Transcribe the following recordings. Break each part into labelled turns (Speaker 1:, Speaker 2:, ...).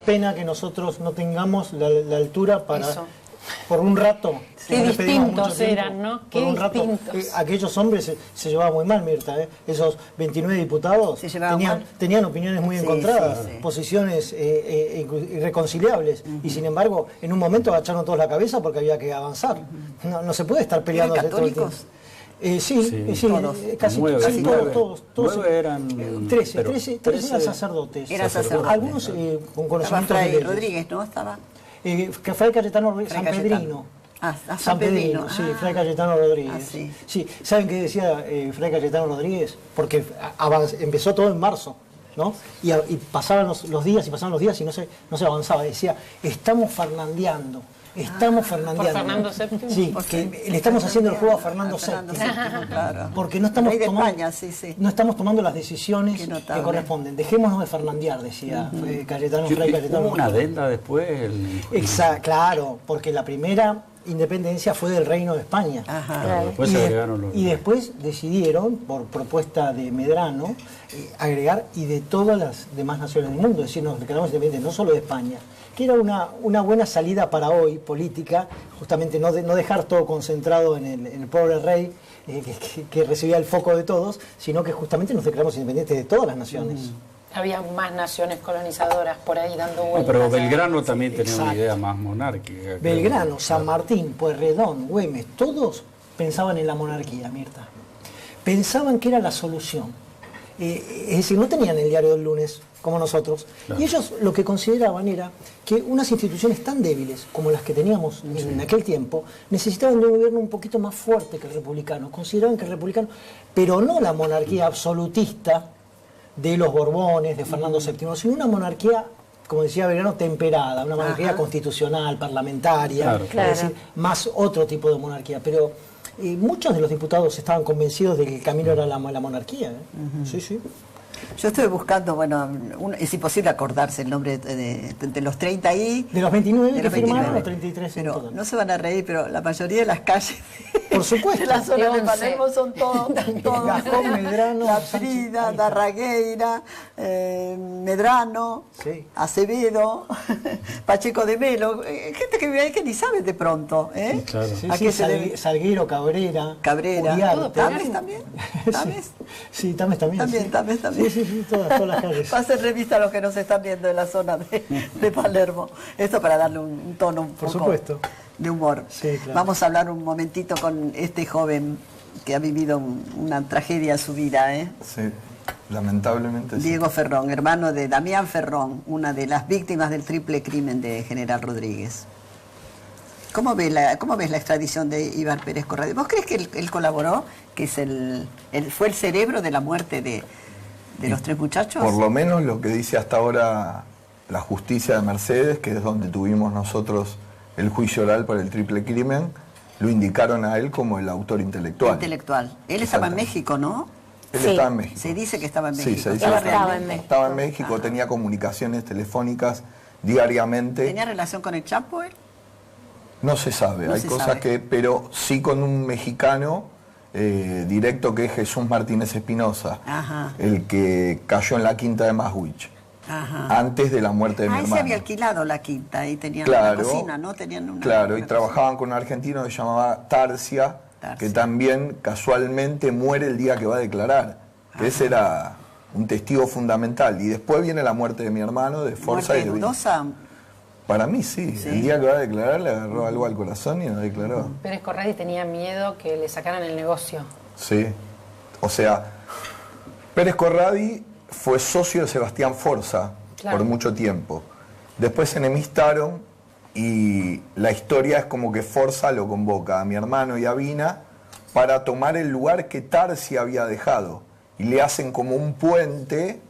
Speaker 1: pena que nosotros no tengamos la altura para... Eso. Por un rato.
Speaker 2: Qué distintos eran, ¿no? Qué distintos.
Speaker 1: Aquellos hombres se llevaban muy mal, Mirta. Esos 29 diputados tenían opiniones muy encontradas, posiciones irreconciliables. Y sin embargo, en un momento agacharon todos la cabeza porque había que avanzar. No se puede estar peleando.
Speaker 3: ¿Eran católicos?
Speaker 1: Sí,
Speaker 3: todos.
Speaker 1: Casi todos.
Speaker 4: 9 eran...
Speaker 1: 13 eran sacerdotes. Algunos con conocimientos
Speaker 3: de Rodríguez, ¿no? Estaba...
Speaker 1: Fray Cayetano San Pedrino.
Speaker 3: San Pedrino.
Speaker 1: Sí, Fray Cayetano Rodríguez. Sí, ¿saben qué decía Fray Cayetano Rodríguez? Porque empezó todo en marzo, ¿no? Y pasaban los días y no se avanzaba. Decía, estamos fernandeando. Por
Speaker 2: Fernando VII.
Speaker 1: Sí, le estamos haciendo el juego a Fernando VII.
Speaker 3: Claro.
Speaker 1: Porque no estamos tomando las decisiones que corresponden. Dejémonos de fernandear, decía Fray Cayetano.
Speaker 4: ¿Hubo una adenda después?
Speaker 1: Exacto, claro, porque la primera independencia fue del Reino de España.
Speaker 4: Claro, después se agregaron
Speaker 1: y después decidieron, por propuesta de Medrano, agregar y de todas las demás naciones del mundo. Es decir, nos declaramos independientes no solo de España, que era una buena salida para hoy, política, justamente no dejar todo concentrado en el pobre rey que recibía el foco de todos, sino que justamente nos declaramos independientes de todas las naciones.
Speaker 2: Había más naciones colonizadoras por ahí dando vueltas.
Speaker 4: Pero Belgrano también tenía una idea más monárquica.
Speaker 1: Belgrano, San Martín, Pueyrredón, Güemes, todos pensaban en la monarquía, Mirta. Pensaban que era la solución. Es decir, no tenían el diario del lunes como nosotros. Claro. Y ellos lo que consideraban era que unas instituciones tan débiles como las que teníamos en aquel tiempo necesitaban de un gobierno un poquito más fuerte que el republicano. Consideraban que el republicano, pero no la monarquía absolutista de los Borbones, de Fernando VII, sino una monarquía, como decía Belgrano, temperada, una monarquía constitucional, parlamentaria, es decir, más otro tipo de monarquía. Pero muchos de los diputados estaban convencidos de que el camino era la monarquía. Sí.
Speaker 3: Yo estoy buscando, bueno, es imposible acordarse el nombre de los 30 ahí.
Speaker 1: De los 29 que firmaron, los 33
Speaker 3: pero en total. No se van a reír, pero la mayoría de las calles
Speaker 1: por supuesto
Speaker 3: de la zona de Palermo son todos.
Speaker 1: Gastón, Medrano,
Speaker 3: La Frida, Darragueira, Medrano, Acevedo, Pacheco de Melo, gente que vive ahí que ni sabe de pronto.
Speaker 1: Claro. Salguero, Cabrera,
Speaker 3: ¿Tames también? ¿Tames?
Speaker 1: Sí, Tames también.
Speaker 3: Tames también.
Speaker 1: Sí, todas las calles.
Speaker 3: Pasen revista a los que nos están viendo en la zona de Palermo. Esto para darle un tono un
Speaker 1: poco... Por supuesto.
Speaker 3: De humor.
Speaker 1: Sí, claro.
Speaker 3: Vamos a hablar un momentito con este joven que ha vivido una tragedia en su vida,
Speaker 5: Sí, lamentablemente
Speaker 3: Diego Ferrón, hermano de Damián Ferrón, una de las víctimas del triple crimen de General Rodríguez. ¿Cómo ves la extradición de Iván Pérez Corradi? ¿Vos crees que él colaboró, que es fue el cerebro de la muerte de los tres muchachos?
Speaker 5: Por lo menos lo que dice hasta ahora la justicia de Mercedes, que es donde tuvimos nosotros el juicio oral por el triple crimen, lo indicaron a él como el autor intelectual.
Speaker 3: Él estaba en México, ¿no?
Speaker 5: Él estaba en México.
Speaker 3: Se dice que estaba en México.
Speaker 5: Sí, se dice que estaba en México, tenía comunicaciones telefónicas diariamente.
Speaker 3: ¿Tenía relación con el Chapo él?
Speaker 5: No se sabe, hay cosas que... Pero sí con un mexicano directo que es Jesús Martínez Espinosa, el que cayó en la quinta de Maswich. Antes de la muerte de mi hermano.
Speaker 3: Se había alquilado la quinta y tenían una cocina, ¿no? Tenían una
Speaker 5: y trabajaban con un argentino que se llamaba Tarsia, que también casualmente muere el día que va a declarar. Que ese era un testigo fundamental. Y después viene la muerte de mi hermano, de Forza y de
Speaker 3: dudosa.
Speaker 5: Para mí sí. El día que va a declarar le agarró algo al corazón y no declaró.
Speaker 2: Pérez Corradi tenía miedo que le sacaran el negocio.
Speaker 5: Sí. O sea, Pérez Corradi fue socio de Sebastián Forza por mucho tiempo. Después se enemistaron y la historia es como que Forza lo convoca a mi hermano y a Vina para tomar el lugar que Tarsi había dejado. Y le hacen como un puente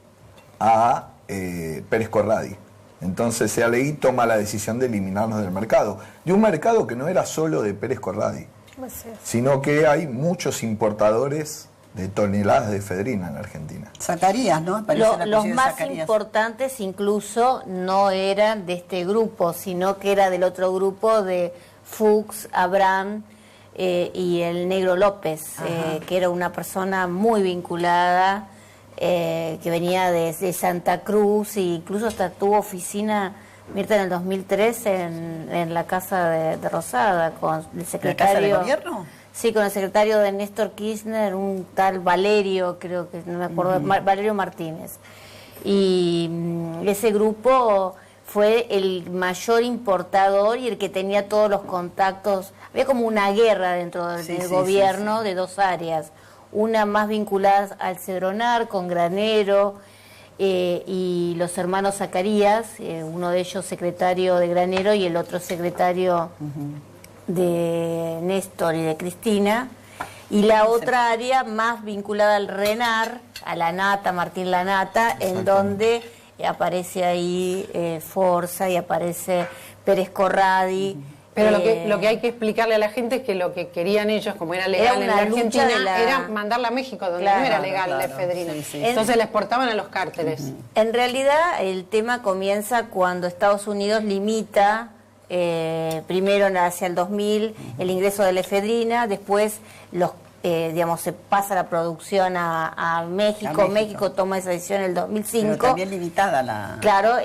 Speaker 5: a Pérez Corradi. Entonces Sealeí toma la decisión de eliminarnos del mercado. De un mercado que no era solo de Pérez Corradi, sino que hay muchos importadores de toneladas de efedrina en Argentina.
Speaker 3: Zacarías, ¿no?
Speaker 6: Los más importantes incluso no eran de este grupo, sino que era del otro grupo de Fuchs, Abraham y el Negro López, que era una persona muy vinculada que venía de Santa Cruz, e incluso hasta tuvo oficina, Mirta, en el 2003 en la casa de Rosada, con el secretario...
Speaker 3: ¿La casa de gobierno?
Speaker 6: Sí, con el secretario de Néstor Kirchner, un tal Valerio, creo que no me acuerdo, Valerio Martínez. Y ese grupo fue el mayor importador y el que tenía todos los contactos. Había como una guerra dentro del gobierno de dos áreas. Una más vinculada al Cedronar, con Granero, y los hermanos Zacarías, uno de ellos secretario de Granero y el otro secretario de Néstor y de Cristina, y la otra área más vinculada al RENAR, a Lanata, Martín Lanata, en donde aparece ahí Forza y aparece Pérez Corradi.
Speaker 2: Pero lo que hay que explicarle a la gente es que lo que querían ellos, como era legal en la Argentina, era mandarla a México, donde no era legal la efedrina. Entonces la exportaban a los cárteles.
Speaker 6: En realidad el tema comienza cuando Estados Unidos limita primero hacia el 2000 el ingreso de la efedrina, después se pasa la producción a México. México toma esa decisión en el 2005.
Speaker 3: Pero también limitada la...
Speaker 6: Claro,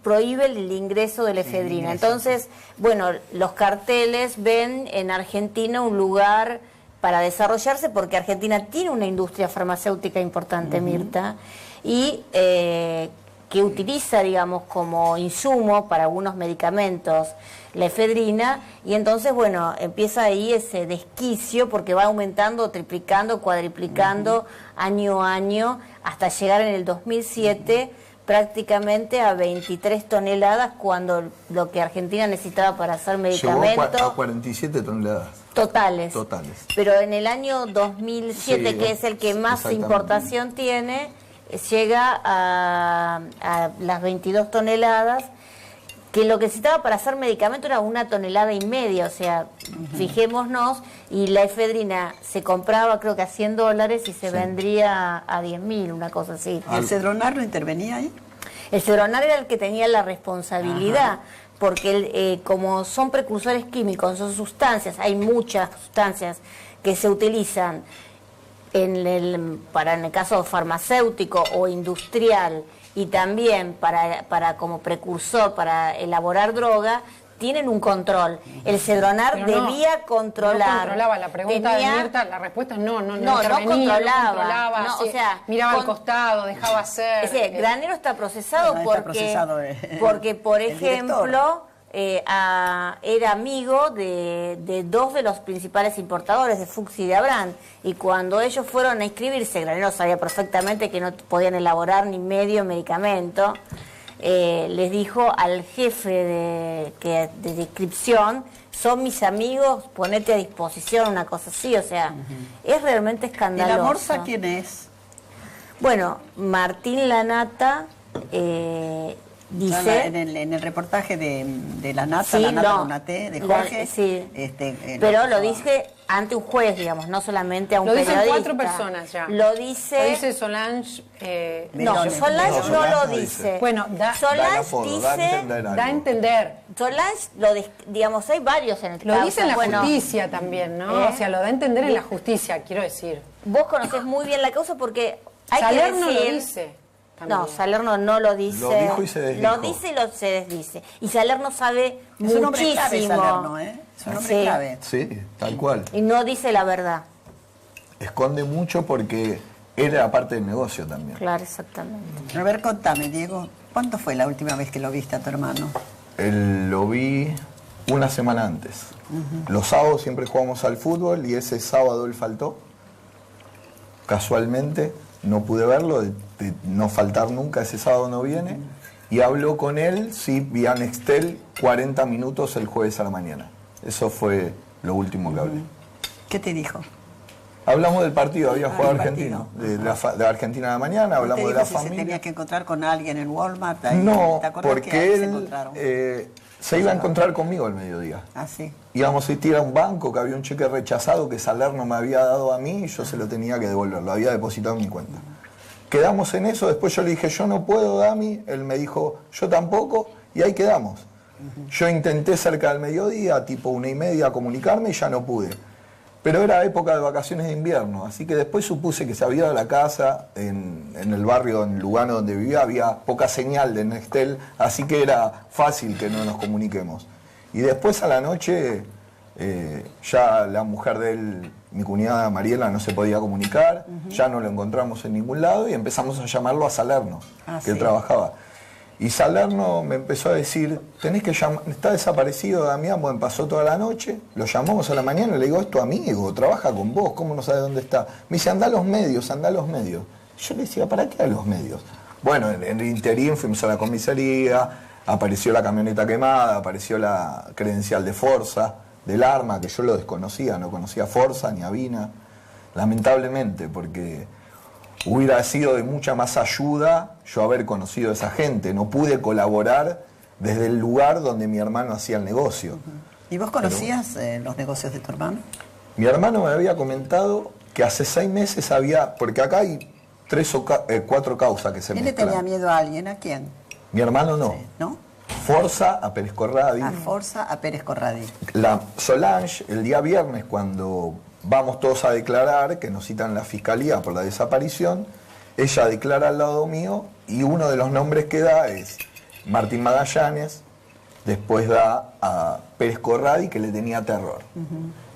Speaker 6: prohíbe el ingreso de la efedrina. Entonces, bueno, los carteles ven en Argentina un lugar para desarrollarse, porque Argentina tiene una industria farmacéutica importante, Mirta, y que utiliza, digamos, como insumo para algunos medicamentos la efedrina, y entonces, bueno, empieza ahí ese desquicio porque va aumentando, triplicando, cuadriplicando año a año, hasta llegar en el 2007 prácticamente a 23 toneladas, cuando lo que Argentina necesitaba para hacer medicamentos...
Speaker 5: Llegó a 47 toneladas.
Speaker 6: Totales. Pero en el año 2007, que es el que más importación tiene, llega a las 22 toneladas, que lo que necesitaba para hacer medicamento era 1,5 toneladas, o sea, fijémonos, y la efedrina se compraba creo que a $100 y se vendría a 10.000, una cosa así.
Speaker 3: ¿El Cedronar no intervenía ahí?
Speaker 6: El Cedronar era el que tenía la responsabilidad, porque como son precursores químicos, son sustancias, hay muchas sustancias que se utilizan en el caso farmacéutico o industrial, y también para como precursor para elaborar droga, tienen un control. El Cedronar debía controlar.
Speaker 2: No controlaba. La pregunta de Mirta, la respuesta es no controlaba.
Speaker 6: No, o sea,
Speaker 2: miraba al costado, dejaba hacer.
Speaker 6: Es decir, Granero está procesado porque, por ejemplo, era amigo de dos de los principales importadores, de Fuchs y de Abraham, y cuando ellos fueron a inscribirse, Granero sabía perfectamente que no podían elaborar ni medio medicamento, les dijo al jefe de inscripción: son mis amigos, ponete a disposición, una cosa así, o sea, es realmente escandaloso.
Speaker 3: ¿Y la Morsa quién es?
Speaker 6: Bueno, Martín Lanata, dice...
Speaker 3: En el reportaje de la Nata, la Nata con una T, de Jorge...
Speaker 6: pero lo dice ante un juez, digamos, no solamente a un periodista.
Speaker 2: Lo dicen 4 personas ya.
Speaker 6: Lo dice
Speaker 2: Solange...
Speaker 6: Solange no lo dice.
Speaker 2: Bueno,
Speaker 6: Solange dice...
Speaker 2: Da a entender.
Speaker 6: Solange, digamos, hay varios en el caso.
Speaker 2: Lo dice en la justicia también, ¿no? O sea, lo da a entender en la justicia, quiero decir.
Speaker 6: Vos conocés muy bien la causa porque hay
Speaker 2: Salerno
Speaker 6: que decir...
Speaker 2: lo dice.
Speaker 6: No, Salerno no lo dice.
Speaker 5: Lo dijo y se desdijo.
Speaker 6: Lo dice y se desdice. Y Salerno sabe muchísimo.
Speaker 3: Es un hombre clave, Salerno, ¿eh? Es un hombre clave.
Speaker 5: Sí, tal cual.
Speaker 6: Y no dice la verdad.
Speaker 5: Esconde mucho porque él era parte del negocio también.
Speaker 6: Claro, exactamente.
Speaker 3: A ver, contame, Diego, ¿cuándo fue la última vez que lo viste a tu hermano?
Speaker 5: Lo vi una semana antes. Los sábados siempre jugamos al fútbol y ese sábado él faltó. Casualmente no pude verlo, de no faltar nunca, ese sábado no viene. Y habló con él, sí, vía Nextel, 40 minutos el jueves a la mañana. Eso fue lo último que hablé.
Speaker 3: ¿Qué te dijo?
Speaker 5: Hablamos del partido, había jugado Argentino, de Argentina de la mañana, hablamos de la familia.
Speaker 3: ¿Se tenía que encontrar con alguien en Walmart? Ahí,
Speaker 5: no,
Speaker 3: ¿te
Speaker 5: porque él se iba a encontrar conmigo al mediodía.
Speaker 3: Ah, sí.
Speaker 5: Íbamos a ir a un banco, que había un cheque rechazado que Salerno me había dado a mí y yo se lo tenía que devolver, lo había depositado en mi cuenta. Quedamos en eso, después yo le dije, yo no puedo, Dami, él me dijo, yo tampoco, y ahí quedamos. Yo intenté cerca del mediodía, tipo 1:30, comunicarme y ya no pude. Pero era época de vacaciones de invierno, así que después supuse que se había ido a la casa, en el barrio, en Lugano donde vivía, había poca señal de Nextel, así que era fácil que no nos comuniquemos. Y después a la noche, ya la mujer de él, mi cuñada Mariela, no se podía comunicar, ya no lo encontramos en ningún lado y empezamos a llamarlo a Salerno, que él trabajaba. Y Salerno me empezó a decir, tenés que llamar, está desaparecido Damián, bueno, pasó toda la noche, lo llamamos a la mañana y le digo, es tu amigo, trabaja con vos, ¿cómo no sabes dónde está? Me dice, anda a los medios, anda a los medios. Yo le decía, ¿para qué a los medios? Bueno, en el interín fuimos a la comisaría, apareció la camioneta quemada, apareció la credencial de Forza, del arma, que yo lo desconocía, no conocía a Forza ni a Vina, lamentablemente, porque hubiera sido de mucha más ayuda yo haber conocido a esa gente. No pude colaborar desde el lugar donde mi hermano hacía el negocio.
Speaker 3: ¿Y vos conocías los negocios de tu hermano?
Speaker 5: Mi hermano me había comentado que hace 6 meses había, porque acá hay 3 o 4 causas que se mezclan.
Speaker 3: ¿Él le tenía miedo a alguien? ¿A quién?
Speaker 5: Mi hermano no.
Speaker 3: Sí, ¿no?
Speaker 5: Forza a Pérez Corradi.
Speaker 3: A Forza, a Pérez Corradi.
Speaker 5: La Solange, el día viernes, cuando vamos todos a declarar, que nos citan la fiscalía por la desaparición, ella declara al lado mío y uno de los nombres que da es Martín Magallanes, después da a Pérez Corradi, que le tenía terror.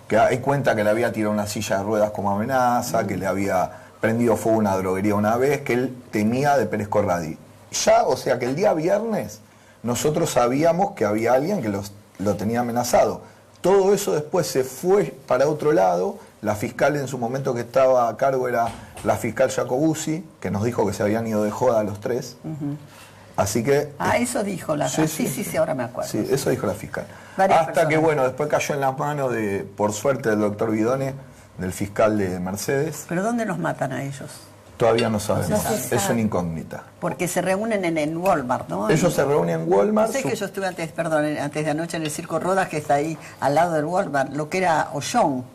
Speaker 5: Que hay cuenta que le había tirado una silla de ruedas como amenaza, que le había prendido fuego una droguería una vez, que él temía de Pérez Corradi. Ya, o sea que el día viernes nosotros sabíamos que había alguien que lo tenía amenazado. Todo eso después se fue para otro lado. La fiscal en su momento que estaba a cargo era la fiscal Jacobuzzi, que nos dijo que se habían ido de joda los 3. Así que...
Speaker 3: eso dijo la... Sí, ahora me acuerdo.
Speaker 5: Sí, eso dijo la fiscal.
Speaker 3: Varias
Speaker 5: Hasta que,
Speaker 3: personas.
Speaker 5: bueno, después cayó en las manos de, por suerte, del doctor Bidone, del fiscal de Mercedes.
Speaker 3: ¿Pero dónde los matan a ellos?
Speaker 5: Todavía no sabemos.
Speaker 6: No se sabe.
Speaker 5: Es una incógnita.
Speaker 3: Porque se reúnen en Walmart, ¿no?
Speaker 5: Ellos se reúnen en Walmart.
Speaker 3: Sé que yo estuve antes de anoche en el Circo Rodas, que está ahí al lado del Walmart, lo que era Ollón,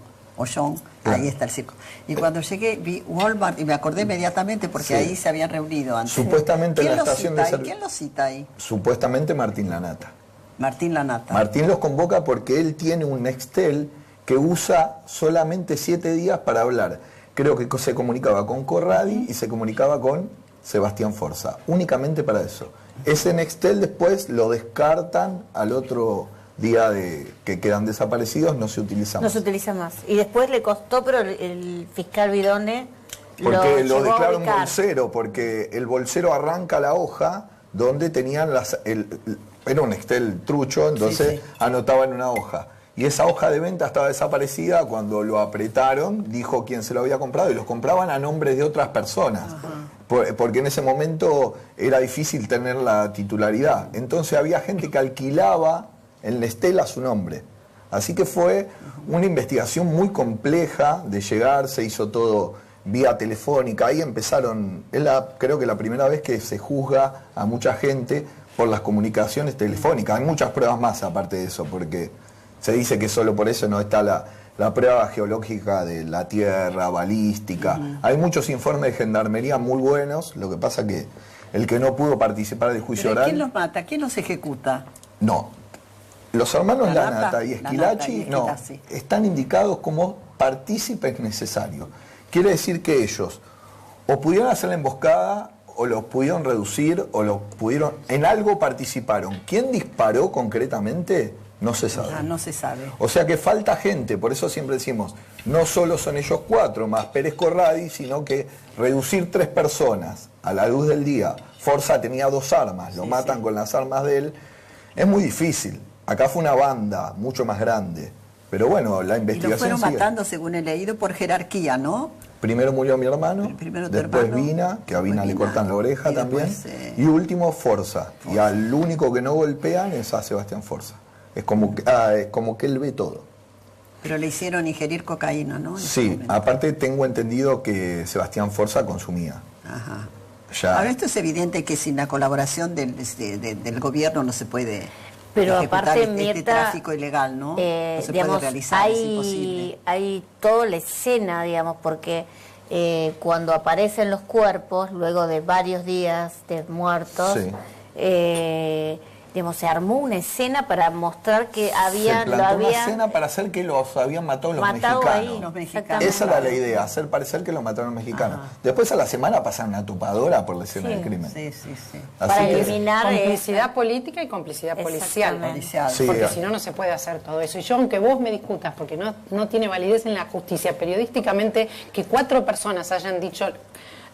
Speaker 5: Claro.
Speaker 3: ahí está el circo. Y cuando llegué vi Walmart y me acordé inmediatamente porque
Speaker 5: Sí.
Speaker 3: ahí se habían reunido antes.
Speaker 5: Supuestamente en la estación de servicio.
Speaker 3: ¿Quién los cita ahí?
Speaker 5: Supuestamente Martín Lanata.
Speaker 3: Martín Lanata.
Speaker 5: Martín los convoca porque él tiene un Nextel que usa solamente 7 días para hablar. Creo que se comunicaba con Corradi y se comunicaba con Sebastián Forza, únicamente para eso. Ese Nextel después lo descartan al otro día de que quedan desaparecidos, no se utiliza
Speaker 6: No
Speaker 5: más.
Speaker 6: se utiliza más. Y después le costó, pero el fiscal Bidone
Speaker 5: Porque lo
Speaker 6: llegó a
Speaker 5: declara un
Speaker 6: ubicar.
Speaker 5: bolsero, porque el bolsero arranca la hoja donde tenían era un Nextel trucho, entonces anotaba en una hoja. Y esa hoja de venta estaba desaparecida. Cuando lo apretaron, dijo quién se lo había comprado y los compraban a nombre de otras personas. Porque en ese momento era difícil tener la titularidad. Entonces había gente que alquilaba el Nextel a su nombre. Así que fue una investigación muy compleja de llegar, se hizo todo vía telefónica. Ahí empezaron, creo que la primera vez que se juzga a mucha gente por las comunicaciones telefónicas. Hay muchas pruebas más aparte de eso, porque se dice que solo por eso no está la prueba geológica de la Tierra, balística. Hay muchos informes de gendarmería muy buenos, lo que pasa que el que no pudo participar del juicio
Speaker 3: ¿Pero
Speaker 5: oral...
Speaker 3: quién los mata? ¿Quién los ejecuta?
Speaker 5: No. Los hermanos
Speaker 3: Lanata
Speaker 5: Lanata y Esquilachi no, están indicados como partícipes necesarios. Quiere decir que ellos o pudieron hacer la emboscada, o los pudieron reducir, o los pudieron... En algo participaron. ¿Quién disparó concretamente? No se sabe.
Speaker 3: No se sabe.
Speaker 5: O sea que falta gente, por eso siempre decimos, no solo son ellos 4 más Pérez Corradi, sino que reducir 3 personas a la luz del día. Forza tenía 2 armas, lo matan con las armas de él. Es muy difícil. Acá fue una banda mucho más grande. Pero bueno, la
Speaker 3: Y
Speaker 5: investigación
Speaker 3: los fueron
Speaker 5: sigue.
Speaker 3: matando, según he leído, por jerarquía, ¿no?
Speaker 5: Primero murió mi hermano,
Speaker 3: Primero tu
Speaker 5: después
Speaker 3: hermano,
Speaker 5: Vina, que a Vina le
Speaker 3: después
Speaker 5: cortan la oreja
Speaker 3: y
Speaker 5: también,
Speaker 3: después,
Speaker 5: y último Forza. Y al único que no golpean es a Sebastián Forza. Es como que él ve todo.
Speaker 3: Pero le hicieron ingerir cocaína, ¿no? En ese
Speaker 5: Sí,
Speaker 3: momento.
Speaker 5: aparte tengo entendido que Sebastián Forza consumía.
Speaker 3: Ajá.
Speaker 5: Ya.
Speaker 3: Ahora, esto es evidente que sin la colaboración del gobierno no se puede
Speaker 6: Pero
Speaker 3: ejecutar
Speaker 6: aparte,
Speaker 3: este
Speaker 6: Mirta,
Speaker 3: tráfico ilegal, ¿no? No se
Speaker 6: digamos,
Speaker 3: puede realizar, es imposible.
Speaker 6: hay toda la escena, digamos, porque cuando aparecen los cuerpos, luego de varios días de muertos,
Speaker 5: Sí.
Speaker 6: digamos, se armó una escena para mostrar que había...
Speaker 5: Se plantó una escena para hacer que los habían matado los mexicanos.
Speaker 6: Ahí, los mexicanos.
Speaker 5: Esa era la idea, hacer parecer que los mataron los mexicanos. Después a la semana pasan una topadora por la escena del crimen.
Speaker 3: Sí, sí, sí.
Speaker 6: Para eliminar...
Speaker 2: Complicidad política y complicidad policial.
Speaker 5: Sí,
Speaker 2: porque si no, no se puede hacer todo eso. Y yo, aunque vos me discutas, porque no tiene validez en la justicia, periodísticamente, que 4 personas hayan dicho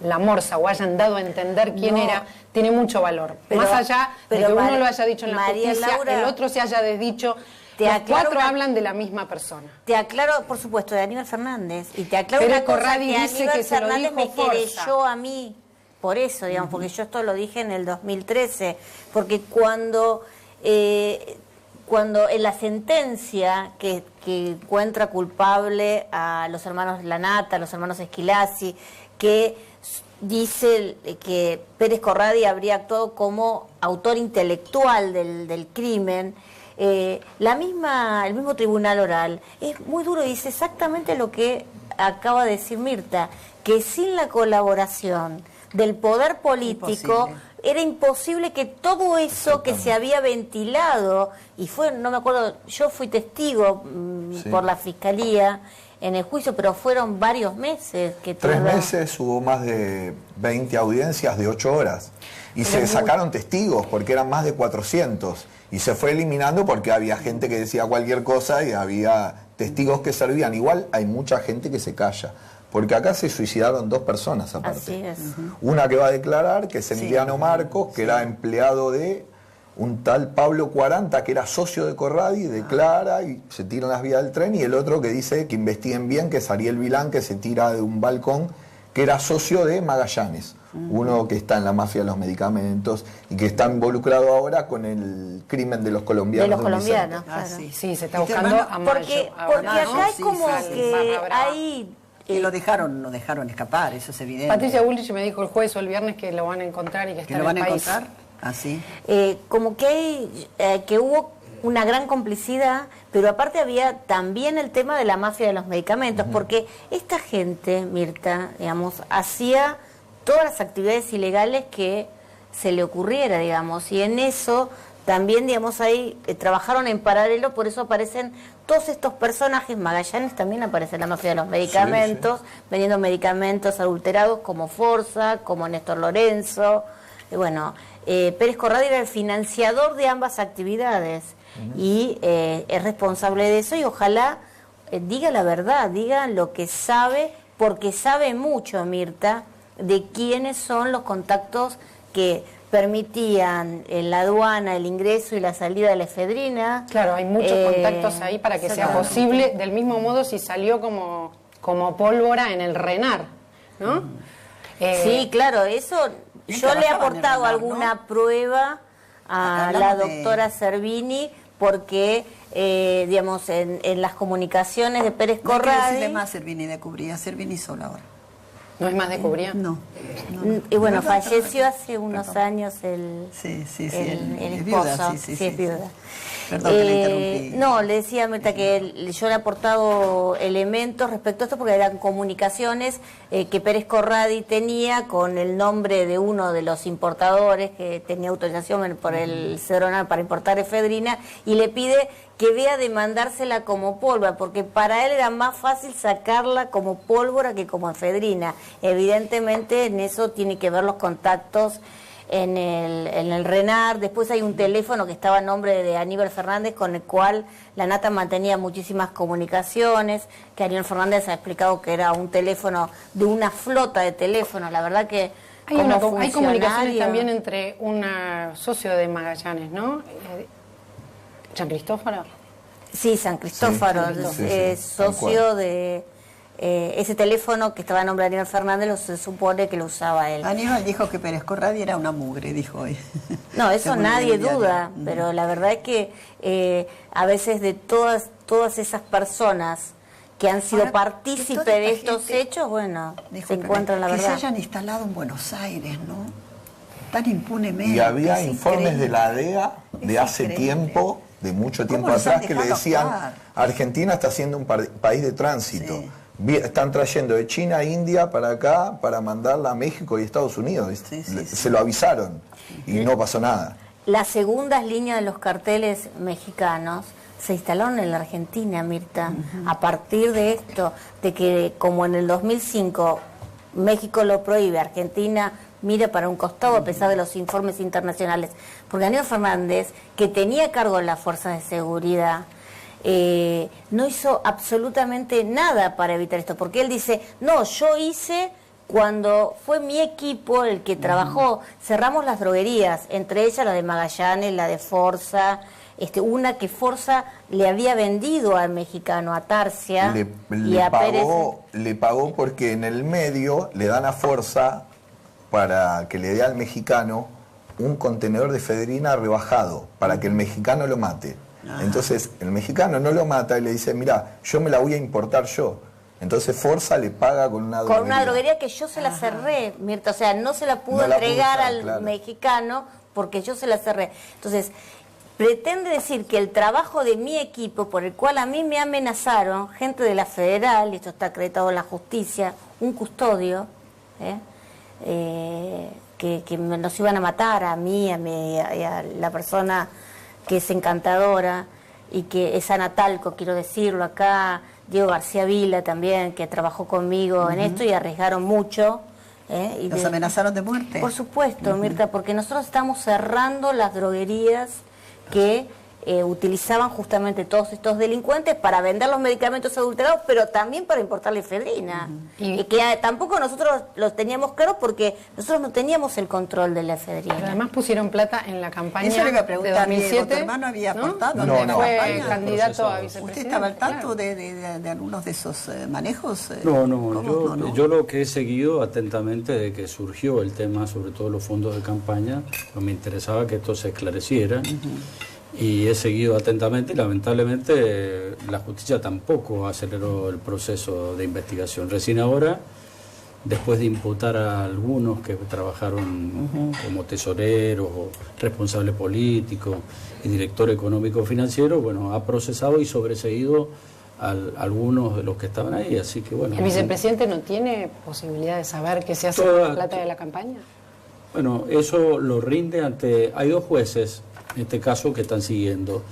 Speaker 2: la morsa o hayan dado a entender quién era, tiene mucho valor. Más allá de que uno lo haya dicho en la justicia, Laura, el otro se haya desdicho. Los 4 hablan de la misma persona.
Speaker 6: Te aclaro, por supuesto, de Aníbal Fernández. Y te aclaro
Speaker 2: Pérez
Speaker 6: una cosa,
Speaker 2: Corradi
Speaker 6: que
Speaker 2: dice
Speaker 6: Aníbal
Speaker 2: que se lo
Speaker 6: Fernández
Speaker 2: dijo
Speaker 6: me
Speaker 2: Forza.
Speaker 6: querelló a mí. Por eso, digamos, porque yo esto lo dije en el 2013. Porque cuando en la sentencia que encuentra culpable a los hermanos Lanata, a los hermanos Esquilaci, que dice que Pérez Corradi habría actuado como autor intelectual del crimen, el mismo tribunal oral es muy duro y dice exactamente lo que acaba de decir Mirta, que sin la colaboración del poder político era imposible que todo eso que se había ventilado, y fue, no me acuerdo, yo fui testigo por la fiscalía en el juicio, pero fueron varios meses.
Speaker 5: 3 meses, hubo más de 20 audiencias de 8 horas. Y se sacaron testigos porque eran más de 400. Y se fue eliminando porque había gente que decía cualquier cosa y había testigos que servían. Igual hay mucha gente que se calla. Porque acá se suicidaron 2 personas aparte.
Speaker 6: Así es.
Speaker 5: Una que va a declarar, que es Emiliano Marcos, que era empleado de un tal Pablo 40, que era socio de Corradi, declara y se tira en las vías del tren. Y el otro que dice que investiguen bien, que es Ariel Vilán, que se tira de un balcón, que era socio de Magallanes. Uno que está en la mafia de los medicamentos y que está involucrado ahora con el crimen de los colombianos.
Speaker 6: De los colombianos,
Speaker 3: claro.
Speaker 2: Sí, se está buscando a Mayo.
Speaker 6: Porque acá es como que hay...
Speaker 3: Y lo dejaron escapar, eso es evidente.
Speaker 2: Patricia Bullrich me dijo el jueves o el viernes que lo van a encontrar y que está en el país. ¿Que lo van a encontrar?
Speaker 3: ¿Así?
Speaker 6: Como que que hubo una gran complicidad, pero aparte había también el tema de la mafia de los medicamentos, porque esta gente, Mirta, digamos, hacía todas las actividades ilegales que se le ocurriera, digamos, y en eso también, digamos, ahí trabajaron en paralelo, por eso aparecen todos estos personajes. Magallanes también aparece en la mafia de los medicamentos, vendiendo medicamentos adulterados como Forza, como Néstor Lorenzo, y bueno, Pérez Corradi era el financiador de ambas actividades y es responsable de eso y ojalá diga la verdad, diga lo que sabe, porque sabe mucho, Mirta, de quiénes son los contactos que permitían en la aduana el ingreso y la salida de la efedrina.
Speaker 2: Claro, hay muchos contactos ahí para que sea posible, del mismo modo si salió como pólvora en el RENAR, ¿no?
Speaker 6: Sí, claro, eso yo le he aportado alguna prueba a la doctora Servini porque, digamos, en las comunicaciones de Pérez Corradi...
Speaker 3: No hay que decirle más Servini de Cubría, Servini sola ahora.
Speaker 2: ¿No es más de Cubría?
Speaker 3: No.
Speaker 6: Y bueno, falleció hace unos años el
Speaker 3: es
Speaker 6: esposo.
Speaker 3: viuda,
Speaker 6: Sí, es viuda.
Speaker 3: Perdón que le interrumpí.
Speaker 6: No, le decía a Mirta que yo le he aportado elementos respecto a esto porque eran comunicaciones que Pérez Corradi tenía con el nombre de uno de los importadores que tenía autorización por el Cedronal para importar efedrina y le pide que vea de mandársela como pólvora, porque para él era más fácil sacarla como pólvora que como efedrina. Evidentemente en eso tiene que ver los contactos en el RENAR. Después hay un teléfono que estaba a nombre de Aníbal Fernández con el cual la Nata mantenía muchísimas comunicaciones, que Aníbal Fernández ha explicado que era un teléfono de una flota de teléfonos. La verdad que
Speaker 2: hay comunicaciones también entre un socio de Magallanes, ¿no? ¿San Cristófaro?
Speaker 6: Sí, San Cristófaro, socio de... ese teléfono que estaba a nombre de Aníbal Fernández se supone que lo usaba él.
Speaker 3: Aníbal dijo que Pérez Corradi era una mugre, dijo hoy.
Speaker 6: No, eso nadie duda, pero la verdad es que a veces de todas esas personas que han sido partícipes de estos hechos, bueno, se encuentran la verdad.
Speaker 3: Que se hayan instalado en Buenos Aires, ¿no? Tan impunemente.
Speaker 5: Y había informes de la DEA de hace tiempo, de mucho tiempo atrás, que le decían, Argentina está siendo un país de tránsito.
Speaker 3: Sí.
Speaker 5: Están trayendo de China a India para acá para mandarla a México y Estados Unidos. Se lo avisaron y no pasó nada.
Speaker 6: las segundas líneas de los carteles mexicanos se instalaron en la Argentina, Mirta, a partir de esto, de que como en el 2005 México lo prohíbe, Argentina mira para un costado a pesar de los informes internacionales, porque Aníbal Fernández, que tenía a cargo las fuerzas de seguridad, no hizo absolutamente nada para evitar esto, porque él dice, no, yo hice cuando fue mi equipo el que trabajó, cerramos las droguerías, entre ellas la de Magallanes, la de Forza, una que Forza le había vendido al mexicano, a Tarsia, y a Pérez.
Speaker 5: Le pagó porque en el medio le dan a Forza para que le dé al mexicano un contenedor de efedrina rebajado, para que el mexicano lo mate. Entonces el mexicano no lo mata y le dice, mira, yo me la voy a importar yo. Entonces Forza le paga con una droguería.
Speaker 6: Con una droguería que yo se la cerré, Mirta, o sea, no se la pudo entregar al mexicano porque yo se la cerré. Entonces, pretende decir que el trabajo de mi equipo, por el cual a mí me amenazaron, gente de la Federal, y esto está acreditado en la justicia, un custodio, que nos iban a matar a mí, a la persona que es encantadora y que es Anatalco, quiero decirlo acá, Diego García Vila también, que trabajó conmigo en esto y arriesgaron mucho.
Speaker 3: Y ¿los amenazaron de muerte?
Speaker 6: Por supuesto, Mirta, porque nosotros estamos cerrando las droguerías que utilizaban justamente todos estos delincuentes para vender los medicamentos adulterados, pero también para importar la efedrina. Y que tampoco nosotros los teníamos claro porque nosotros no teníamos el control de la efedrina.
Speaker 2: Pero además pusieron plata en la campaña
Speaker 3: Eso le iba a preguntar,
Speaker 2: de 2007.
Speaker 3: ¿tu hermano había aportado?
Speaker 5: No,
Speaker 2: No, fue
Speaker 3: campaña?
Speaker 2: candidato a vicepresidente.
Speaker 3: ¿Usted estaba al tanto de algunos de esos manejos?
Speaker 4: No, yo lo que he seguido atentamente de que surgió el tema, sobre todo los fondos de campaña, pues me interesaba que esto se esclareciera. Y he seguido atentamente y lamentablemente la justicia tampoco aceleró el proceso de investigación. Recién ahora, después de imputar a algunos que trabajaron como tesoreros o responsables políticos y director económico financiero, bueno, ha procesado y sobreseído a algunos de los que estaban ahí, así que bueno.
Speaker 2: ¿El vicepresidente no tiene posibilidad de saber qué se hace con la plata de la campaña?
Speaker 4: Bueno, eso lo rinde ante... Hay dos jueces, en este caso, que están siguiendo.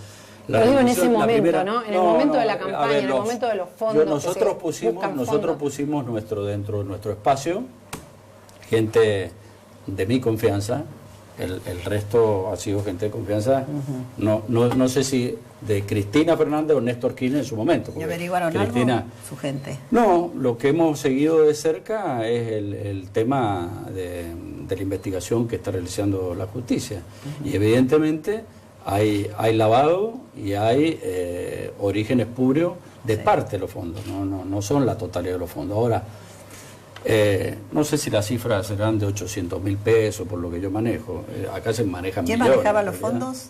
Speaker 2: Lo digo en ese momento, ¿no? En el momento de la campaña, en el momento de los fondos.
Speaker 4: Nosotros pusimos dentro de nuestro espacio gente de mi confianza. El resto ha sido gente de confianza, no sé si de Cristina Fernández o Néstor Kirchner en su momento.
Speaker 3: ¿Y averiguaron
Speaker 4: Cristina,
Speaker 3: algo su gente?
Speaker 4: No, lo que hemos seguido de cerca es el tema de la investigación que está realizando la justicia. Y evidentemente hay lavado y hay orígenes espurios de parte de los fondos, no son la totalidad de los fondos. Ahora, no sé si las cifras serán de 800.000 pesos, por lo que yo manejo. Acá se manejan millones.
Speaker 3: ¿Quién manejaba los fondos?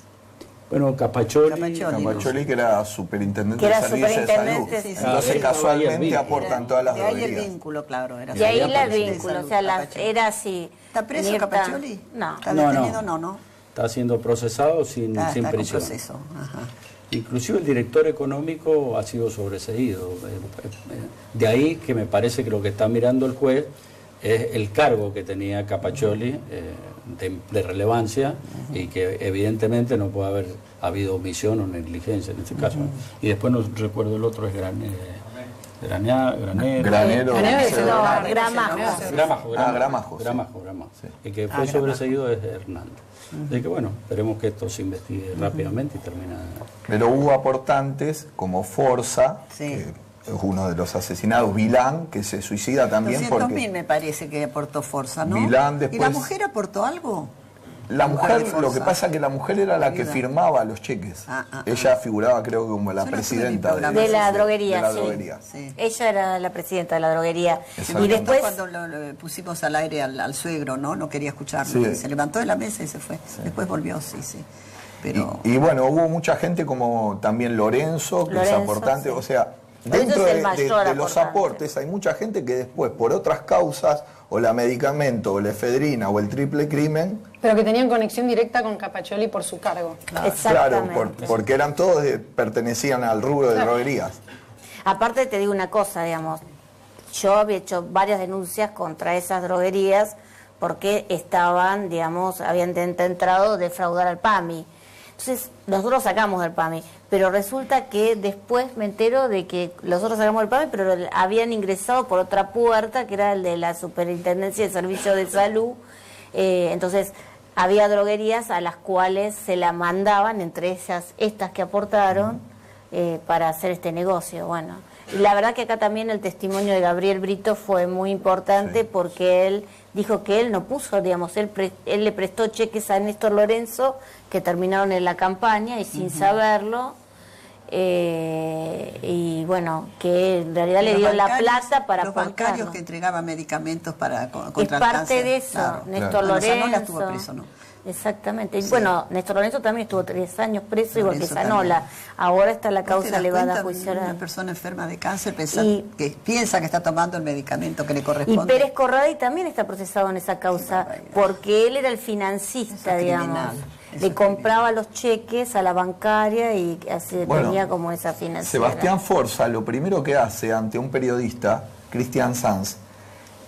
Speaker 4: Bueno, Capacholi,
Speaker 5: que era superintendente
Speaker 6: de
Speaker 5: servicios de salud.
Speaker 6: sí.
Speaker 5: Entonces, casualmente aportan todas las droguerías.
Speaker 3: De ahí el vínculo, claro. Era
Speaker 6: y ahí el vínculo, o sea, era así.
Speaker 3: ¿Está preso
Speaker 6: Mirta?
Speaker 3: Capacholi?
Speaker 6: No.
Speaker 3: ¿Está detenido? No.
Speaker 4: Está siendo procesado sin
Speaker 3: Está
Speaker 4: prisión.
Speaker 3: con proceso. Ajá.
Speaker 4: Inclusive el director económico ha sido sobreseído. De ahí que me parece que lo que está mirando el juez es el cargo que tenía Capacholi de relevancia y que evidentemente no puede haber habido omisión o negligencia en este caso. Y después no recuerdo el otro, es Gramajo. El que fue sobreseído es Hernández. Así que bueno, esperemos que esto se investigue rápidamente y termine.
Speaker 5: Pero hubo aportantes como Forza, que es uno de los asesinados, Vilán, que se suicida también
Speaker 3: 200.000 me parece que aportó Forza, ¿no?
Speaker 5: Vilán después...
Speaker 3: ¿Y la mujer aportó algo?
Speaker 5: La mujer, lo que pasa es que la mujer era la que firmaba los cheques. Ella figuraba, creo, como la presidenta
Speaker 6: de la droguería.
Speaker 3: Sí.
Speaker 6: Ella era la presidenta de la droguería.
Speaker 3: Y después cuando lo pusimos al aire al suegro, no quería escucharlo. Sí. Se levantó de la mesa y se fue. Sí. Después volvió, sí. Pero...
Speaker 5: Y bueno, hubo mucha gente como también Lorenzo, que es aportante, o sea... Dentro de los aportes hay mucha gente que después, por otras causas, o la medicamento, o la efedrina, o el triple crimen...
Speaker 2: Pero que tenían conexión directa con Capacholi por su cargo.
Speaker 5: Claro, porque eran todos, pertenecían al rubro de droguerías.
Speaker 6: Aparte te digo una cosa, digamos, yo había hecho varias denuncias contra esas droguerías porque estaban, digamos, habían intentado defraudar al PAMI. Entonces, nosotros sacamos del PAMI, pero resulta que después me entero de que nosotros sacamos del PAMI, pero habían ingresado por otra puerta, que era el de la Superintendencia de Servicios de Salud. Entonces, había droguerías a las cuales se la mandaban, entre ellas estas que aportaron, para hacer este negocio. Bueno, y la verdad que acá también el testimonio de Gabriel Brito fue muy importante, porque él dijo que él no puso, digamos, él le prestó cheques a Néstor Lorenzo que terminaron en la campaña y sin saberlo, y bueno, que en realidad le dio la plata para
Speaker 3: los bancarios que entregaban medicamentos para contra el cáncer.
Speaker 6: Es parte de eso, claro, Néstor Lorenzo.
Speaker 3: Sanola estuvo preso, ¿no?
Speaker 6: Exactamente. Sí. Bueno, Néstor Lorenzo también estuvo 3 años preso, igual que Sanola. También. Ahora está la causa elevada a juicio oral.
Speaker 3: Una persona enferma de cáncer que piensa que está tomando el medicamento que le corresponde.
Speaker 6: Y Pérez Corradi también está procesado en esa causa, porque él era el financista, digamos. Le compraba los cheques a la bancaria y así tenía como esa financiera.
Speaker 5: Sebastián Forza lo primero que hace ante un periodista, Cristian Sanz,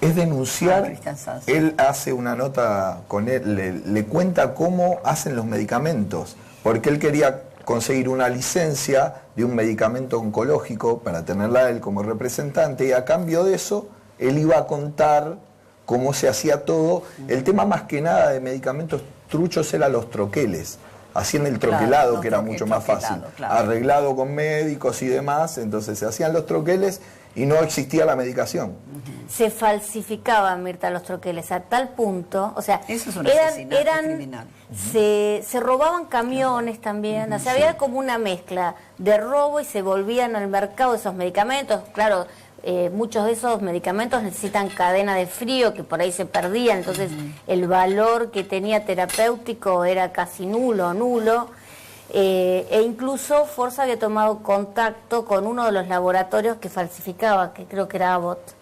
Speaker 5: es denunciar. Él hace una nota con él, le cuenta cómo hacen los medicamentos, porque él quería conseguir una licencia de un medicamento oncológico para tenerla él como representante, y a cambio de eso él iba a contar cómo se hacía todo. El tema más que nada de medicamentos truchos era los troqueles. Hacían el troquelado, que era mucho más fácil, arreglado con médicos y demás, entonces se hacían los troqueles y no existía la medicación.
Speaker 6: Se falsificaban, Mirta, los troqueles a tal punto, o sea,
Speaker 3: eso es un asesinato criminal.
Speaker 6: Se robaban camiones también, o sea, había como una mezcla de robo y se volvían al mercado esos medicamentos. Claro, muchos de esos medicamentos necesitan cadena de frío, que por ahí se perdían, entonces el valor que tenía terapéutico era casi nulo. E incluso Forza había tomado contacto con uno de los laboratorios que falsificaba, que creo que era Abbott.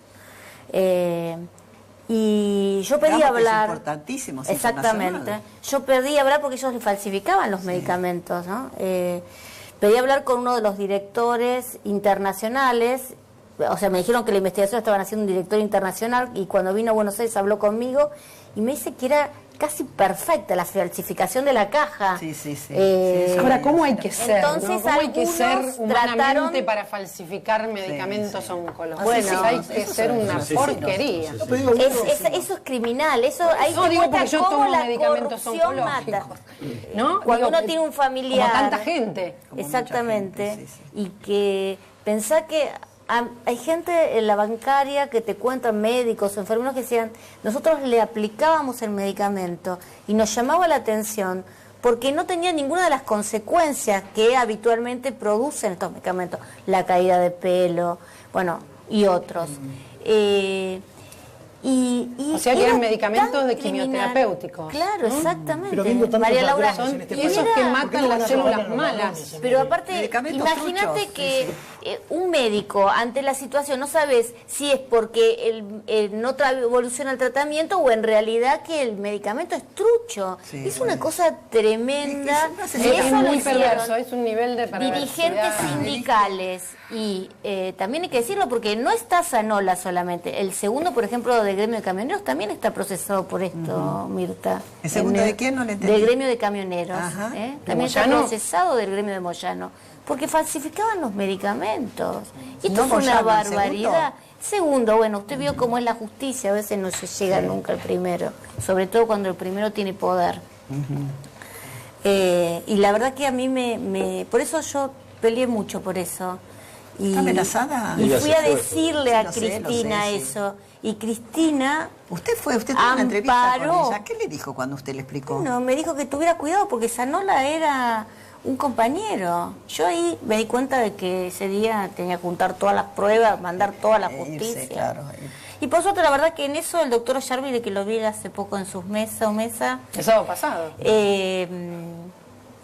Speaker 6: Y yo pedí hablar.
Speaker 3: Importantísimos.
Speaker 6: Exactamente. Yo pedí hablar porque ellos le falsificaban los medicamentos, ¿no? Pedí hablar con uno de los directores internacionales. O sea, me dijeron que la investigación estaban haciendo un director internacional, y cuando vino a Buenos Aires habló conmigo y me dice que era casi perfecta la falsificación de la caja.
Speaker 3: Sí.
Speaker 2: Ahora, ¿cómo hay que ser?
Speaker 6: Entonces,
Speaker 2: ¿no? ¿Cómo hay que ser humanamente
Speaker 6: trataron
Speaker 2: para falsificar medicamentos oncológicos?
Speaker 6: Bueno,
Speaker 2: hay que ser una porquería.
Speaker 6: Eso es criminal. Eso hay
Speaker 2: no,
Speaker 6: que
Speaker 2: digo porque yo tomo
Speaker 6: la
Speaker 2: medicamentos
Speaker 6: corrupción
Speaker 2: oncológicos.
Speaker 6: mata.
Speaker 2: ¿No?
Speaker 6: Cuando
Speaker 2: digo,
Speaker 6: uno tiene un familiar.
Speaker 2: Como tanta gente.
Speaker 6: Exactamente. Y que pensá que hay gente en la bancaria que te cuentan, médicos, enfermeros, que decían, nosotros le aplicábamos el medicamento y nos llamaba la atención porque no tenía ninguna de las consecuencias que habitualmente producen estos medicamentos, la caída de pelo, bueno, y otros.
Speaker 2: O sea, que eran medicamentos de quimioterapéuticos.
Speaker 6: Claro, exactamente.
Speaker 1: Pero viendo
Speaker 6: María Laura,
Speaker 2: y esos que matan las células malas.
Speaker 6: Pero aparte, imagínate que un médico ante la situación no sabes si es porque no evoluciona el tratamiento o en realidad que el medicamento es trucho. Es una cosa tremenda.
Speaker 2: Es muy perverso, es un nivel de perversidad.
Speaker 6: Dirigentes sindicales y también hay que decirlo porque no está Sanola solamente. El segundo, por ejemplo, del gremio de camioneros también está procesado por esto, Mirta.
Speaker 3: ¿El segundo de quién? No le entendí.
Speaker 6: Del gremio de camioneros. También está procesado del gremio de Moyano. Porque falsificaban los medicamentos. Y esto fue una barbaridad. Segundo, bueno, usted vio cómo es la justicia, a veces no se llega nunca al primero, sobre todo cuando el primero tiene poder. Y la verdad que a mí por eso yo peleé mucho por eso. Y,
Speaker 3: ¿está amenazada?
Speaker 6: Y fui a decirle a Cristina eso. Y Cristina
Speaker 3: Usted tuvo una entrevista con ella. ¿Qué le dijo cuando usted le explicó?
Speaker 6: No, me dijo que tuviera cuidado porque Sanola era un compañero. Yo ahí me di cuenta de que ese día tenía que juntar todas las pruebas, mandar toda la justicia.
Speaker 3: Claro.
Speaker 6: Y por suerte, la verdad que en eso el doctor Yarvi, de que lo vi hace poco en sus mesas
Speaker 2: el sábado pasado.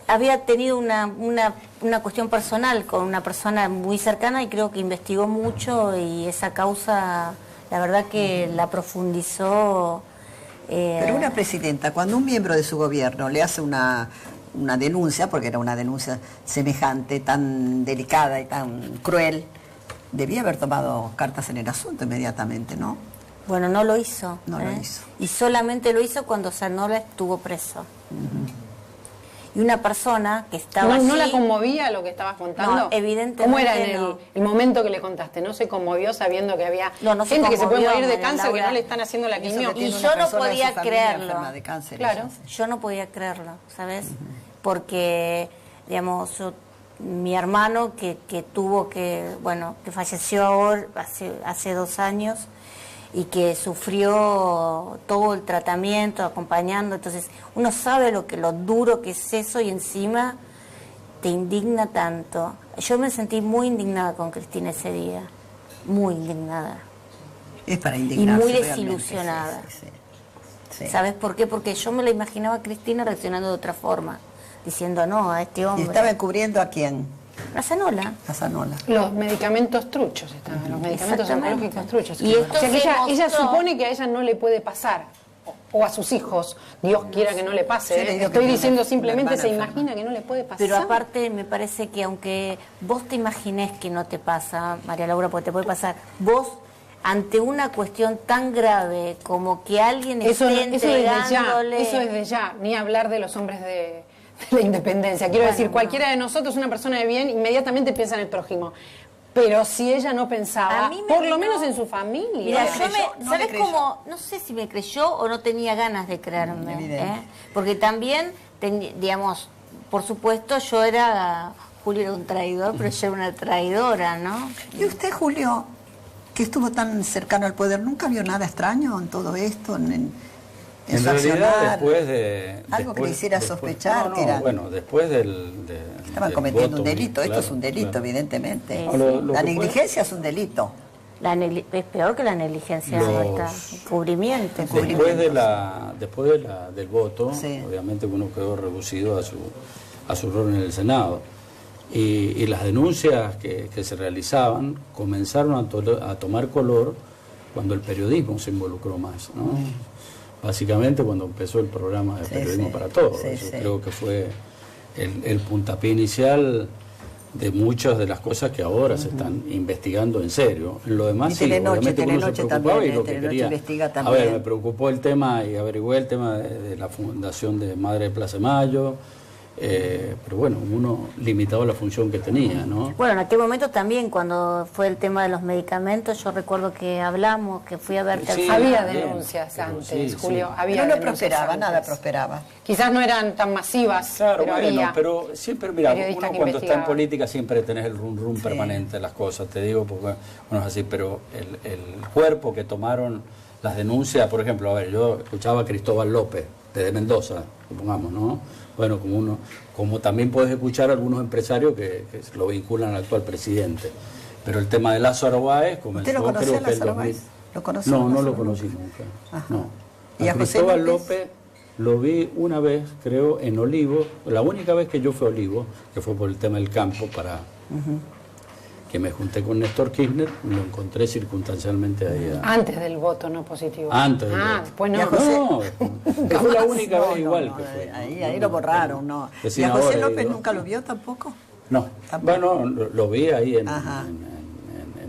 Speaker 6: Había tenido una cuestión personal con una persona muy cercana y creo que investigó mucho y esa causa, la verdad que la profundizó.
Speaker 3: Pero una presidenta, cuando un miembro de su gobierno le hace una denuncia, porque era una denuncia semejante, tan delicada y tan cruel, debía haber tomado cartas en el asunto inmediatamente, ¿no?
Speaker 6: Bueno, no lo hizo.
Speaker 3: No lo hizo.
Speaker 6: Y solamente lo hizo cuando Sanola estuvo preso. Y una persona que estaba
Speaker 2: ¿No
Speaker 6: allí...
Speaker 2: la conmovía lo que estabas contando?
Speaker 6: No, evidentemente
Speaker 2: ¿Cómo era en
Speaker 6: no.
Speaker 2: el momento que le contaste? ¿No se conmovió sabiendo que había
Speaker 6: No se
Speaker 2: gente que se puede
Speaker 6: conmovió,
Speaker 2: morir de
Speaker 6: María
Speaker 2: cáncer que
Speaker 6: Laura.
Speaker 2: no le están haciendo la quimio?
Speaker 6: Y yo no podía creerlo.
Speaker 3: De cáncer,
Speaker 2: Claro.
Speaker 6: Yo no podía creerlo, ¿sabes? Porque, digamos, mi hermano que tuvo que, bueno, que falleció ahora hace 2 años y que sufrió todo el tratamiento, acompañando, entonces uno sabe lo duro que es eso y encima te indigna tanto. Yo me sentí muy indignada con Cristina ese día, muy indignada.
Speaker 3: Es para
Speaker 6: Y
Speaker 3: indignarse.
Speaker 6: muy
Speaker 3: realmente,
Speaker 6: desilusionada.
Speaker 3: Sí.
Speaker 6: ¿Sabes por qué? Porque yo me la imaginaba a Cristina reaccionando de otra forma, diciendo no a este
Speaker 3: ¿Y
Speaker 6: hombre.
Speaker 3: estaba encubriendo a quién?
Speaker 6: A Zanola.
Speaker 3: A Zanola.
Speaker 2: Los medicamentos truchos estaban, los medicamentos
Speaker 6: Exactamente.
Speaker 2: oncológicos truchos.
Speaker 6: Y esto
Speaker 2: o sea que
Speaker 6: se
Speaker 2: ella
Speaker 6: mostró-
Speaker 2: supone que a ella no le puede pasar, o a sus hijos, Dios quiera que no le pase.
Speaker 3: Sí, le digo que
Speaker 2: Estoy
Speaker 3: tiene
Speaker 2: diciendo
Speaker 3: una
Speaker 2: simplemente,
Speaker 3: hermana
Speaker 2: se
Speaker 3: enferma.
Speaker 2: imagina que no le puede pasar.
Speaker 6: Pero aparte me parece que aunque vos te imagines que no te pasa, María Laura, porque te puede pasar, vos ante una cuestión tan grave como que alguien
Speaker 2: Eso
Speaker 6: esté
Speaker 2: es desde ya,
Speaker 6: entregándole...
Speaker 2: eso es de ya, ni hablar de los hombres de la independencia. Quiero decir, cualquiera de nosotros, una persona de bien, inmediatamente piensa en el prójimo. Pero si ella no pensaba,
Speaker 6: A mí me
Speaker 2: por lo
Speaker 6: vino-
Speaker 2: menos en su familia.
Speaker 6: Mira,
Speaker 3: No le creyó, no le
Speaker 6: ¿sabes
Speaker 3: creyó.
Speaker 6: cómo? No sé si me creyó o no tenía ganas de creerme.
Speaker 3: Evidente.
Speaker 6: Porque también, digamos, por supuesto, yo era... Julio era un traidor, pero yo era una traidora, ¿no?
Speaker 3: ¿Y usted, Julio, que estuvo tan cercano al poder, nunca vio nada extraño en todo esto? En su
Speaker 4: realidad,
Speaker 3: accionar?
Speaker 4: después de...
Speaker 3: Algo que le hiciera sospechar que era...
Speaker 4: Bueno, después
Speaker 3: Estaban
Speaker 4: del
Speaker 3: cometiendo
Speaker 4: voto,
Speaker 3: un delito. Esto
Speaker 4: claro,
Speaker 3: es un delito,
Speaker 4: claro.
Speaker 3: evidentemente.
Speaker 6: Sí,
Speaker 4: Lo
Speaker 3: La
Speaker 4: que fue-
Speaker 3: negligencia es un delito.
Speaker 6: Es peor que la negligencia
Speaker 4: Los-
Speaker 6: nuestra. Cubrimiento.
Speaker 4: Después del voto,
Speaker 3: Sí.
Speaker 4: obviamente uno quedó reducido a su rol en el Senado. Y las denuncias que se realizaban comenzaron a tomar color cuando el periodismo se involucró más, ¿no? Básicamente cuando empezó el programa de
Speaker 3: Sí,
Speaker 4: Periodismo
Speaker 3: sí.
Speaker 4: para Todos.
Speaker 3: Sí,
Speaker 4: Yo
Speaker 3: sí.
Speaker 4: creo que fue el puntapié inicial de muchas de las cosas que ahora se están investigando en serio. En lo demás,
Speaker 3: Y
Speaker 4: sí,
Speaker 3: Telenoche,
Speaker 4: obviamente uno se
Speaker 3: Telenoche
Speaker 4: preocupaba
Speaker 3: también,
Speaker 4: y lo que
Speaker 3: Telenoche
Speaker 4: quería...
Speaker 3: investiga
Speaker 4: A
Speaker 3: también.
Speaker 4: ver, me preocupó el tema y averigüé el tema de la fundación de Madre de Plaza de Mayo, pero bueno, uno limitado a la función que tenía, ¿no?
Speaker 6: Bueno, en aquel momento también, cuando fue el tema de los medicamentos, yo recuerdo que hablamos, que fui a verte
Speaker 4: Sí,
Speaker 6: al
Speaker 2: Había
Speaker 4: bien,
Speaker 2: denuncias
Speaker 4: pero
Speaker 2: antes,
Speaker 4: sí, sí.
Speaker 2: Julio. Había
Speaker 3: Pero no
Speaker 2: denuncias
Speaker 3: prosperaba,
Speaker 2: antes.
Speaker 3: nada prosperaba.
Speaker 2: Quizás no eran tan masivas,
Speaker 4: Claro,
Speaker 2: pero
Speaker 4: bueno,
Speaker 2: había.
Speaker 4: pero siempre, mira, uno
Speaker 2: periodistas que
Speaker 4: cuando está en
Speaker 2: investigaban.
Speaker 4: política siempre tenés el rum permanente de las cosas, te digo, porque bueno, es así, pero el cuerpo que tomaron las denuncias, por ejemplo, a ver, yo escuchaba a Cristóbal López, desde Mendoza, supongamos, ¿no? Bueno, como también puedes escuchar a algunos empresarios que lo vinculan al actual presidente. Pero el tema de Lázaro Báez comenzó,
Speaker 3: ¿Usted lo conocía,
Speaker 4: creo que el
Speaker 3: Lázaro
Speaker 4: 2000.
Speaker 3: Báez? ¿Lo conoció,
Speaker 4: No, no
Speaker 3: Lázaro
Speaker 4: lo conocí nunca.
Speaker 3: Ajá.
Speaker 4: No.
Speaker 3: ¿Y
Speaker 4: A
Speaker 3: a José
Speaker 4: Cristóbal
Speaker 3: López?
Speaker 4: López lo vi una vez, creo, en Olivo, la única vez que yo fui a Olivo, que fue por el tema del campo, para que me junté con Néstor Kirchner, lo encontré circunstancialmente ahí.
Speaker 2: Antes del voto no positivo.
Speaker 4: Antes del voto.
Speaker 2: Después
Speaker 3: ¿Y
Speaker 2: no.
Speaker 3: a José?
Speaker 4: No, fue la única
Speaker 3: No,
Speaker 4: vez
Speaker 3: no,
Speaker 4: igual
Speaker 3: no,
Speaker 4: que fue.
Speaker 3: ahí lo borraron, no.
Speaker 4: Que
Speaker 3: ¿Y
Speaker 4: sin
Speaker 3: a José
Speaker 4: ahora he
Speaker 3: López
Speaker 4: ido.
Speaker 3: nunca lo vio tampoco?
Speaker 4: No,
Speaker 3: Tampoco.
Speaker 4: bueno, lo vi ahí en
Speaker 3: Ajá.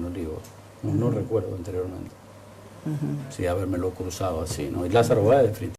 Speaker 4: Olivo, no recuerdo anteriormente. Sí, habérmelo cruzado así, ¿no? Y Lázaro Báez, definitivamente.